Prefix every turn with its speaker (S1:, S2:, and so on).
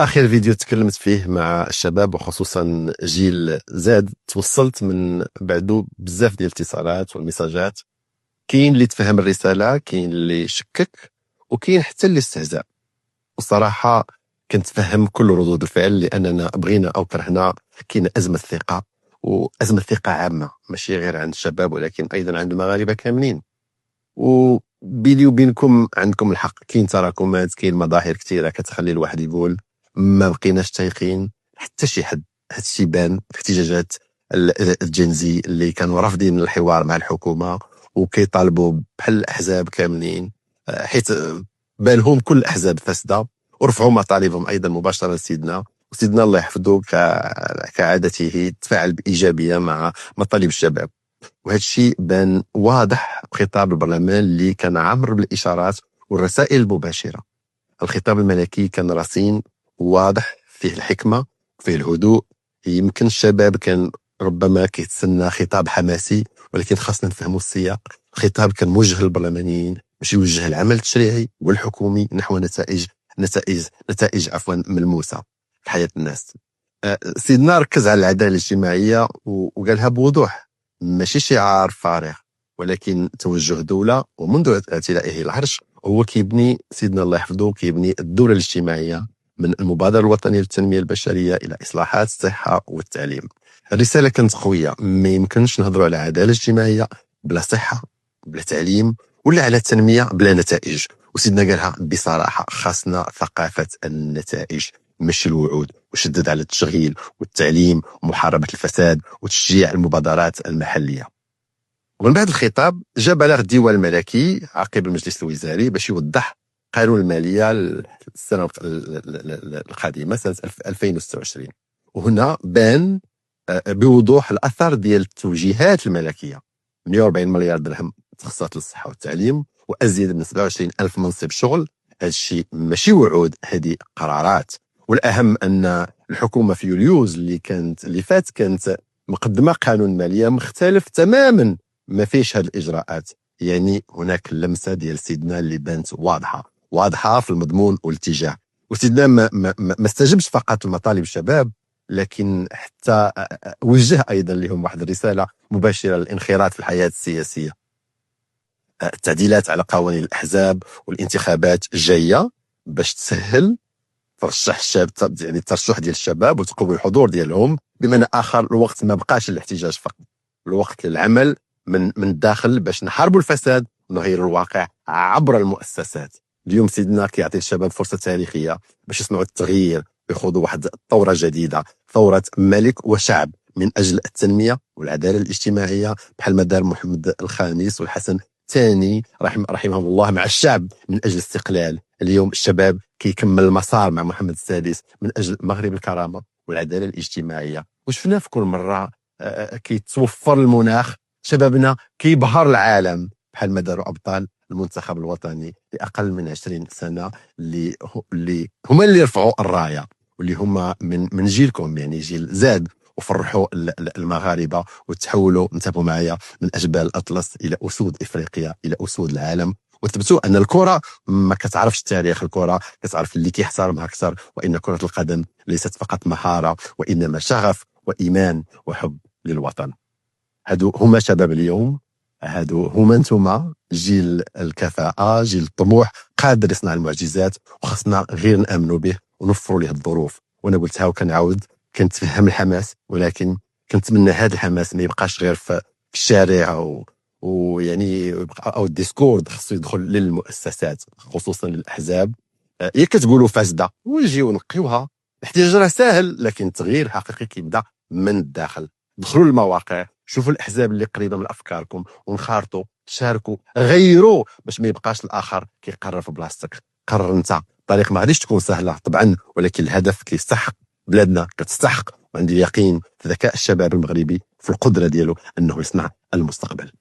S1: آخر فيديو تكلمت فيه مع الشباب وخصوصا جيل زاد توصلت من بعدو بزاف ديال الاتصالات والمساجات. كاين اللي تفهم الرسالة، كاين اللي شكك، وكاين حتى اللي استهزاء. وصراحة كنت فهم كل ردود الفعل، لأننا بغينا أو كرهنا كاين أزمة ثقة، وأزمة ثقة عامة ماشي غير عند الشباب ولكن أيضا عند المغاربة كاملين. وبيني وبينكم عندكم الحق، كاين تراكمات، كاين مظاهر كثيره كتخلي الواحد يقول ما بقيناش تايقين حتى شي حد. هادشي بان في احتجاجات الجنزي اللي كانوا رافضين الحوار مع الحكومه وكيطالبوا بحل الاحزاب كاملين، حيت بانهم كل الاحزاب فاسده، ورفعوا مطالبهم ايضا مباشره لسيدنا. وسيدنا الله يحفظه كعادته تفاعل بايجابيه مع مطالب الشباب. وهذا الشيء بان واضح بخطاب البرلمان اللي كان عامر بالاشارات والرسائل المباشره. الخطاب الملكي كان رصين، واضح، فيه الحكمه، فيه الهدوء. يمكن الشباب كان ربما كيتسنى خطاب حماسي، ولكن خاصنا نفهموا السياق. الخطاب كان موجه للبرلمانيين باش يوجه العمل التشريعي والحكومي نحو نتائج ملموسه في حياه الناس. سيدنا ركز على العداله الاجتماعيه وقالها بوضوح، ماشي شعار فارغ ولكن توجه دولة. ومنذ اعتلائه العرش هو كيبني، سيدنا الله يحفظه، كيبني الدولة الاجتماعية من المبادرة الوطنية للتنمية البشرية إلى إصلاحات الصحة والتعليم. الرسالة كانت قوية، ما يمكنش نهضروا على عدالة اجتماعية بلا صحة، بلا تعليم، ولا على التنمية بلا نتائج. وسيدنا قالها بصراحة، خاصنا ثقافة النتائج مش الوعود، وشدد على التشغيل والتعليم ومحاربة الفساد وتشجيع المبادرات المحلية. ومن بعد الخطاب جاء بلاغ الديوان الملكي عقب المجلس الوزاري باش يوضح قانون المالية السنة القادمة سنة 2026. وهنا بان بوضوح الأثر ديال التوجيهات الملكية: 140 مليار درهم تخصصات للصحة والتعليم، وأزيد من 27 ألف منصب شغل. هذا الشيء ماشي وعود، هذه قرارات. والأهم أن الحكومة في يوليوز اللي فات كانت مقدمة قانون مالية مختلف تماما، ما فيش هذه الإجراءات. يعني هناك اللمسة ديال سيدنا اللي بانت واضحة في المضمون والاتجاه. وسيدنا ما استجبش فقط لمطالب الشباب، لكن حتى وجه أيضا لهم واحد الرسالة مباشرة للانخراط في الحياة السياسية. التعديلات على قوانين الأحزاب والانتخابات الجاية باش تسهل ترشح الشباب، يعني الترشح ديال الشباب وتقوي الحضور ديالهم. بمعنى آخر، الوقت ما بقاش للاحتجاج فقط، الوقت للعمل من الداخل باش نحاربوا الفساد ونغيروا الواقع عبر المؤسسات. اليوم سيدنا كيعطي الشباب فرصة تاريخية باش يصنعوا التغيير، يخوضوا واحد الثورة جديدة، ثورة ملك وشعب من أجل التنمية والعدالة الاجتماعية، بحال ما دار محمد الخامس والحسن الثاني رحمهم الله مع الشعب من أجل الاستقلال. اليوم الشباب كيكمل المسار مع محمد السادس من أجل مغرب الكرامة والعدالة الاجتماعية. وشفنا في كل مرة كيتوفر المناخ، شبابنا كيبهر العالم، بحال ما داروا أبطال المنتخب الوطني لأقل من 20 سنة اللي هما اللي رفعوا الراية، واللي هما من جيلكم، يعني جيل زاد، وفرحوا المغاربة وتحولوا، انتبهوا معايا، من أجبال الأطلس إلى أسود إفريقيا، إلى أسود العالم. وثبتوا أن الكرة ما كتعرفش التاريخ، الكرة كتعرف اللي كيحترمها أكثر، وإن كرة القدم ليست فقط مهارة وإنما شغف وإيمان وحب للوطن. هادو هما شباب اليوم، هادو هما انتم جيل الكفاءة، جيل الطموح، قادر يصنع المعجزات، وخصنا غير نأمنوا به ونوفروا له الظروف. وانا قلتها وكنعاود، كنتفهم الحماس، ولكن كنتمنى هذا الحماس ما يبقاش غير في الشارع ويعني او الديسكورد، خصو يدخل للمؤسسات خصوصا للاحزاب. هي كتقولوا فاسده ونجيو نقيوها. الاحتجاج راه ساهل، لكن التغيير الحقيقي كيبدا من الداخل. دخلوا للمواقع، شوفوا الاحزاب اللي قريبه من افكاركم ونخارطوا، شاركوا، غيروا، باش ما يبقاش الاخر كيقرر في بلاصتك. قرر انت. الطريق ما غاديش تكون سهله طبعا، ولكن الهدف كيستحق، بلادنا كتستحق، وعندي يقين في ذكاء الشباب المغربي، في القدره ديالو انه يصنع المستقبل.